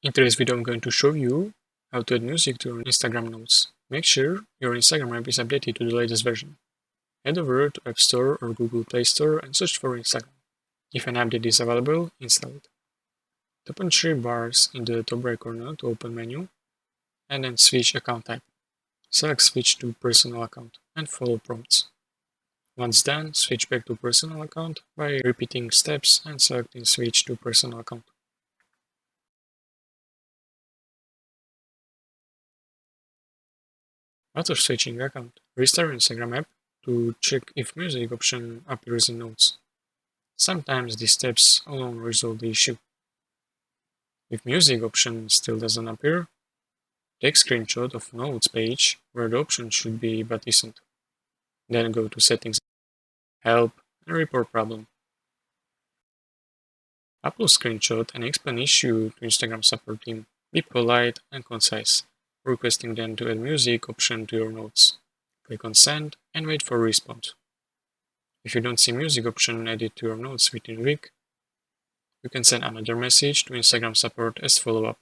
In today's video, I'm going to show you how to add music to your Instagram notes. Make sure your Instagram app is updated to the latest version. Head over to App Store or Google Play Store and search for Instagram. If an update is available, install it. Tap on three bars in the top right corner to open menu, and then switch account type. Select switch to personal account and follow prompts. Once done, switch back to personal account by repeating steps and selecting switch to personal account. After switching account, restart your Instagram app to check if music option appears in notes. Sometimes these steps alone resolve the issue. If music option still doesn't appear, take screenshot of notes page where the option should be but isn't. Then go to settings, help, and report problem. Upload screenshot and explain issue to Instagram support team. Be polite and concise, requesting them to add music option to your notes. Click on send and wait for a response. If you don't see music option added to your notes within a week, you can send another message to Instagram support as follow-up.